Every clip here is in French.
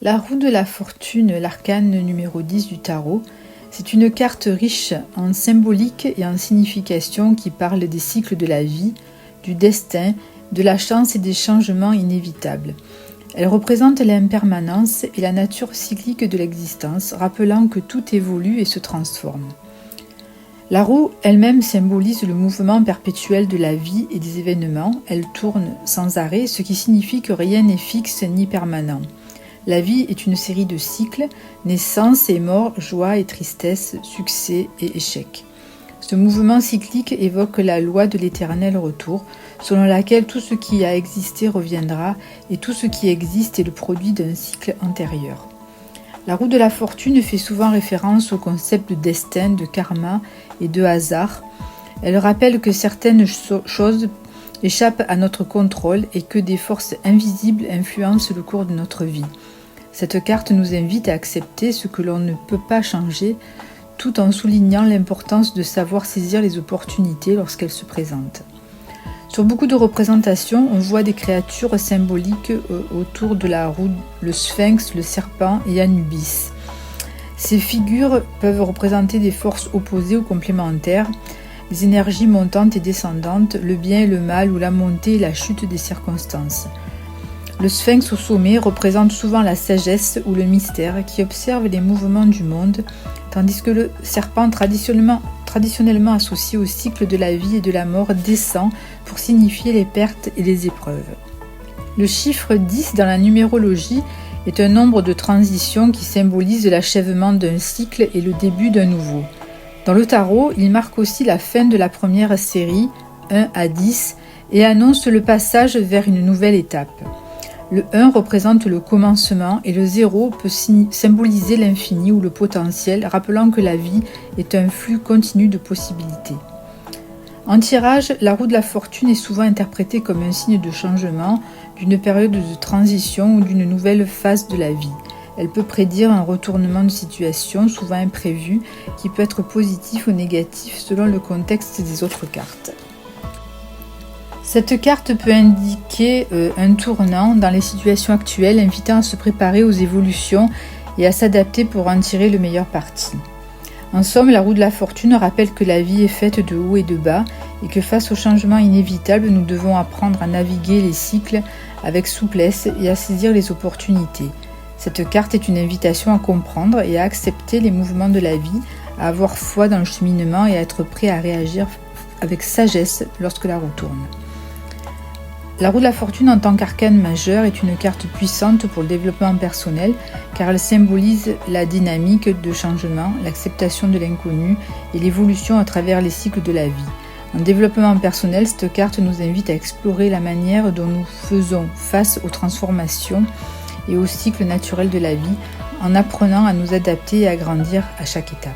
La roue de la fortune, l'arcane numéro 10 du tarot, c'est une carte riche en symbolique et en signification qui parle des cycles de la vie, du destin, de la chance et des changements inévitables. Elle représente l'impermanence et la nature cyclique de l'existence, rappelant que tout évolue et se transforme. La roue elle-même symbolise le mouvement perpétuel de la vie et des événements. Elle tourne sans arrêt, ce qui signifie que rien n'est fixe ni permanent. La vie est une série de cycles, naissance et mort, joie et tristesse, succès et échec. Ce mouvement cyclique évoque la loi de l'éternel retour, selon laquelle tout ce qui a existé reviendra et tout ce qui existe est le produit d'un cycle antérieur. La roue de la fortune fait souvent référence au concept de destin, de karma et de hasard. Elle rappelle que certaines choses échappent à notre contrôle et que des forces invisibles influencent le cours de notre vie. Cette carte nous invite à accepter ce que l'on ne peut pas changer, tout en soulignant l'importance de savoir saisir les opportunités lorsqu'elles se présentent. Sur beaucoup de représentations, on voit des créatures symboliques autour de la roue, le sphinx, le serpent et Anubis. Ces figures peuvent représenter des forces opposées ou complémentaires, les énergies montantes et descendantes, le bien et le mal ou la montée et la chute des circonstances. Le sphinx au sommet représente souvent la sagesse ou le mystère qui observe les mouvements du monde, tandis que le serpent traditionnellement associé au cycle de la vie et de la mort descend pour signifier les pertes et les épreuves. Le chiffre 10 dans la numérologie est un nombre de transition qui symbolise l'achèvement d'un cycle et le début d'un nouveau. Dans le tarot, il marque aussi la fin de la première série, 1 à 10, et annonce le passage vers une nouvelle étape. Le 1 représente le commencement et le 0 peut symboliser l'infini ou le potentiel, rappelant que la vie est un flux continu de possibilités. En tirage, la roue de la fortune est souvent interprétée comme un signe de changement, d'une période de transition ou d'une nouvelle phase de la vie. Elle peut prédire un retournement de situation, souvent imprévu, qui peut être positif ou négatif selon le contexte des autres cartes. Cette carte peut indiquer un tournant dans les situations actuelles, invitant à se préparer aux évolutions et à s'adapter pour en tirer le meilleur parti. En somme, la roue de la fortune rappelle que la vie est faite de hauts et de bas et que face aux changements inévitables, nous devons apprendre à naviguer les cycles avec souplesse et à saisir les opportunités. Cette carte est une invitation à comprendre et à accepter les mouvements de la vie, à avoir foi dans le cheminement et à être prêt à réagir avec sagesse lorsque la roue tourne. La roue de la fortune en tant qu'arcane majeur est une carte puissante pour le développement personnel car elle symbolise la dynamique de changement, l'acceptation de l'inconnu et l'évolution à travers les cycles de la vie. En développement personnel, cette carte nous invite à explorer la manière dont nous faisons face aux transformations et aux cycles naturels de la vie en apprenant à nous adapter et à grandir à chaque étape.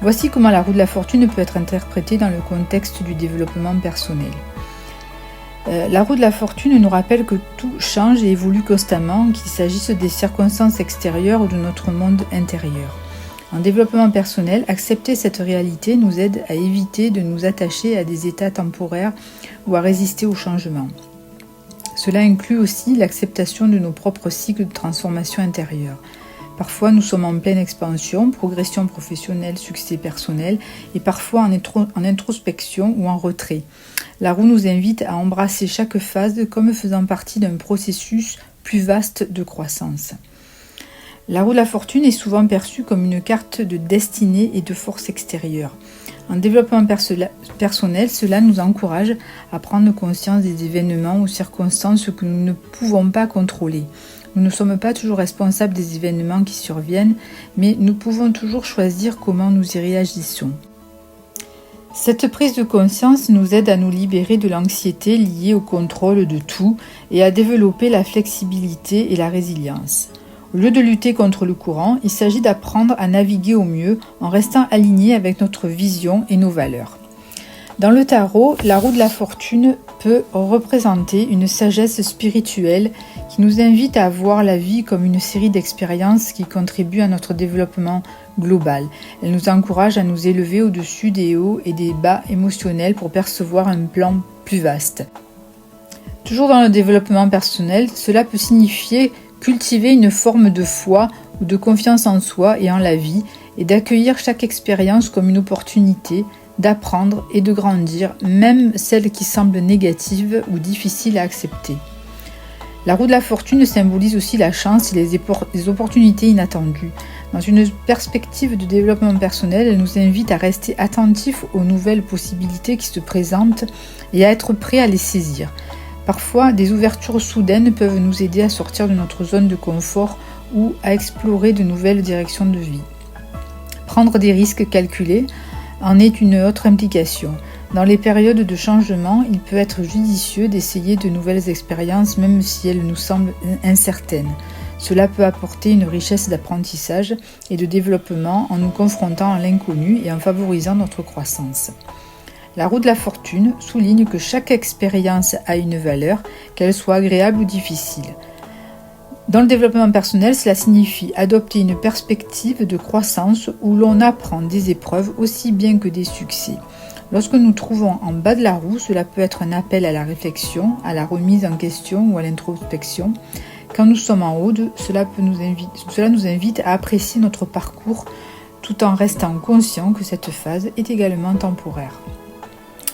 Voici comment la roue de la fortune peut être interprétée dans le contexte du développement personnel. La roue de la fortune nous rappelle que tout change et évolue constamment, qu'il s'agisse des circonstances extérieures ou de notre monde intérieur. En développement personnel, accepter cette réalité nous aide à éviter de nous attacher à des états temporaires ou à résister au changement. Cela inclut aussi l'acceptation de nos propres cycles de transformation intérieure. Parfois, nous sommes en pleine expansion, progression professionnelle, succès personnel, et parfois en introspection ou en retrait. La roue nous invite à embrasser chaque phase comme faisant partie d'un processus plus vaste de croissance. La roue de la fortune est souvent perçue comme une carte de destinée et de force extérieure. En développement personnel, cela nous encourage à prendre conscience des événements ou circonstances que nous ne pouvons pas contrôler. Nous ne sommes pas toujours responsables des événements qui surviennent, mais nous pouvons toujours choisir comment nous y réagissons. Cette prise de conscience nous aide à nous libérer de l'anxiété liée au contrôle de tout et à développer la flexibilité et la résilience. Au lieu de lutter contre le courant, il s'agit d'apprendre à naviguer au mieux en restant aligné avec notre vision et nos valeurs. Dans le tarot, la roue de la fortune peut représenter une sagesse spirituelle qui nous invite à voir la vie comme une série d'expériences qui contribuent à notre développement global. Elle nous encourage à nous élever au-dessus des hauts et des bas émotionnels pour percevoir un plan plus vaste. Toujours dans le développement personnel, cela peut signifier Cultiver une forme de foi ou de confiance en soi et en la vie, et d'accueillir chaque expérience comme une opportunité d'apprendre et de grandir, même celles qui semblent négatives ou difficiles à accepter. La roue de la fortune symbolise aussi la chance et les opportunités inattendues. Dans une perspective de développement personnel, elle nous invite à rester attentifs aux nouvelles possibilités qui se présentent et à être prêts à les saisir. Parfois, des ouvertures soudaines peuvent nous aider à sortir de notre zone de confort ou à explorer de nouvelles directions de vie. Prendre des risques calculés en est une autre implication. Dans les périodes de changement, il peut être judicieux d'essayer de nouvelles expériences même si elles nous semblent incertaines. Cela peut apporter une richesse d'apprentissage et de développement en nous confrontant à l'inconnu et en favorisant notre croissance. La roue de la fortune souligne que chaque expérience a une valeur, qu'elle soit agréable ou difficile. Dans le développement personnel, cela signifie adopter une perspective de croissance où l'on apprend des épreuves aussi bien que des succès. Lorsque nous nous trouvons en bas de la roue, cela peut être un appel à la réflexion, à la remise en question ou à l'introspection. Quand nous sommes en haut, cela nous invite à apprécier notre parcours tout en restant conscient que cette phase est également temporaire.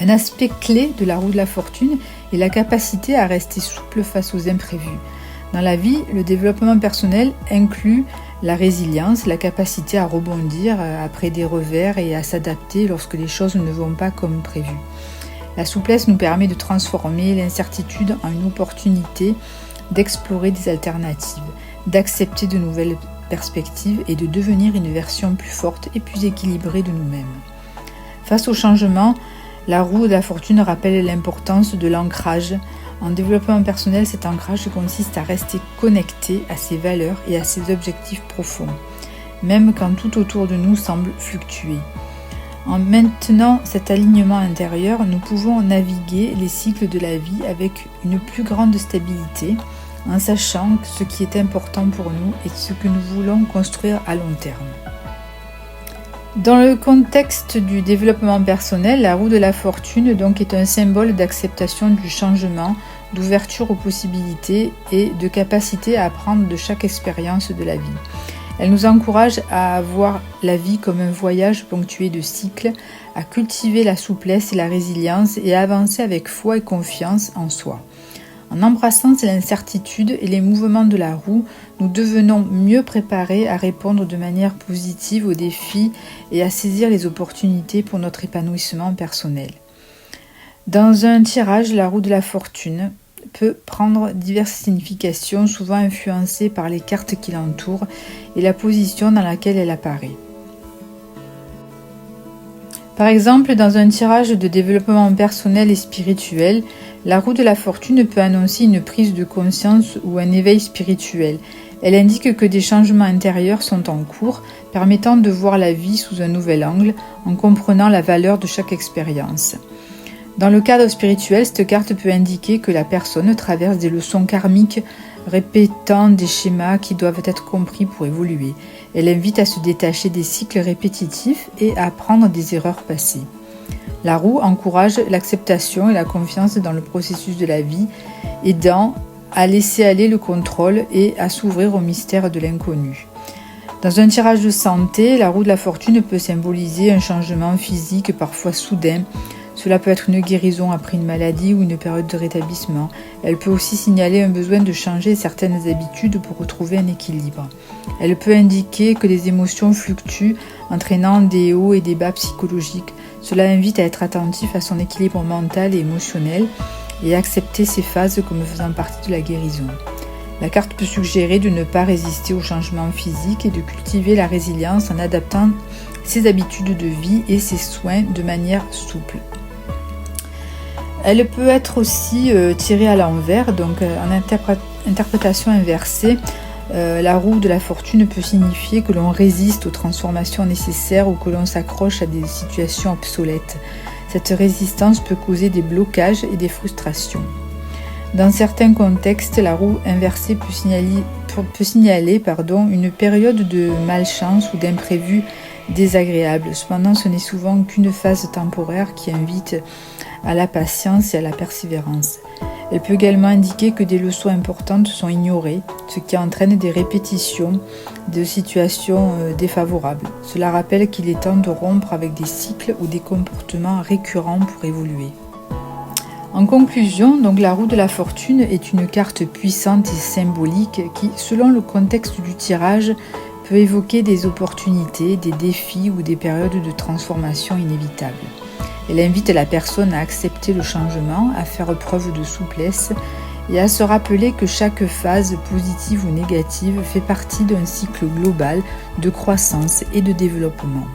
Un aspect clé de la roue de la fortune est la capacité à rester souple face aux imprévus. Dans la vie, le développement personnel inclut la résilience, la capacité à rebondir après des revers et à s'adapter lorsque les choses ne vont pas comme prévu. La souplesse nous permet de transformer l'incertitude en une opportunité d'explorer des alternatives, d'accepter de nouvelles perspectives et de devenir une version plus forte et plus équilibrée de nous-mêmes. Face au changement, la roue de la fortune rappelle l'importance de l'ancrage. En développement personnel, cet ancrage consiste à rester connecté à ses valeurs et à ses objectifs profonds, même quand tout autour de nous semble fluctuer. En maintenant cet alignement intérieur, nous pouvons naviguer les cycles de la vie avec une plus grande stabilité, en sachant ce qui est important pour nous et ce que nous voulons construire à long terme. Dans le contexte du développement personnel, la roue de la fortune donc est un symbole d'acceptation du changement, d'ouverture aux possibilités et de capacité à apprendre de chaque expérience de la vie. Elle nous encourage à voir la vie comme un voyage ponctué de cycles, à cultiver la souplesse et la résilience et à avancer avec foi et confiance en soi. En embrassant l'incertitude et les mouvements de la roue, nous devenons mieux préparés à répondre de manière positive aux défis et à saisir les opportunités pour notre épanouissement personnel. Dans un tirage, la roue de la fortune peut prendre diverses significations, souvent influencées par les cartes qui l'entourent et la position dans laquelle elle apparaît. Par exemple, dans un tirage de développement personnel et spirituel, la roue de la fortune peut annoncer une prise de conscience ou un éveil spirituel. Elle indique que des changements intérieurs sont en cours, permettant de voir la vie sous un nouvel angle, en comprenant la valeur de chaque expérience. Dans le cadre spirituel, cette carte peut indiquer que la personne traverse des leçons karmiques, répétant des schémas qui doivent être compris pour évoluer. Elle invite à se détacher des cycles répétitifs et à apprendre des erreurs passées. La roue encourage l'acceptation et la confiance dans le processus de la vie, aidant à laisser aller le contrôle et à s'ouvrir au mystère de l'inconnu. Dans un tirage de santé, la roue de la fortune peut symboliser un changement physique parfois soudain. Cela peut être une guérison après une maladie ou une période de rétablissement. Elle peut aussi signaler un besoin de changer certaines habitudes pour retrouver un équilibre. Elle peut indiquer que les émotions fluctuent, entraînant des hauts et des bas psychologiques. Cela invite à être attentif à son équilibre mental et émotionnel et à accepter ces phases comme faisant partie de la guérison. La carte peut suggérer de ne pas résister aux changements physiques et de cultiver la résilience en adaptant ses habitudes de vie et ses soins de manière souple. Elle peut être aussi tirée à l'envers, donc en interprétation inversée. La roue de la fortune peut signifier que l'on résiste aux transformations nécessaires ou que l'on s'accroche à des situations obsolètes. Cette résistance peut causer des blocages et des frustrations. Dans certains contextes, la roue inversée peut peut signaler une période de malchance ou d'imprévu désagréable. Cependant, ce n'est souvent qu'une phase temporaire qui invite à la patience et à la persévérance. Elle peut également indiquer que des leçons importantes sont ignorées, ce qui entraîne des répétitions de situations défavorables. Cela rappelle qu'il est temps de rompre avec des cycles ou des comportements récurrents pour évoluer. En conclusion, donc, la roue de la fortune est une carte puissante et symbolique qui, selon le contexte du tirage, peut évoquer des opportunités, des défis ou des périodes de transformation inévitables. Elle invite la personne à accepter le changement, à faire preuve de souplesse et à se rappeler que chaque phase, positive ou négative, fait partie d'un cycle global de croissance et de développement.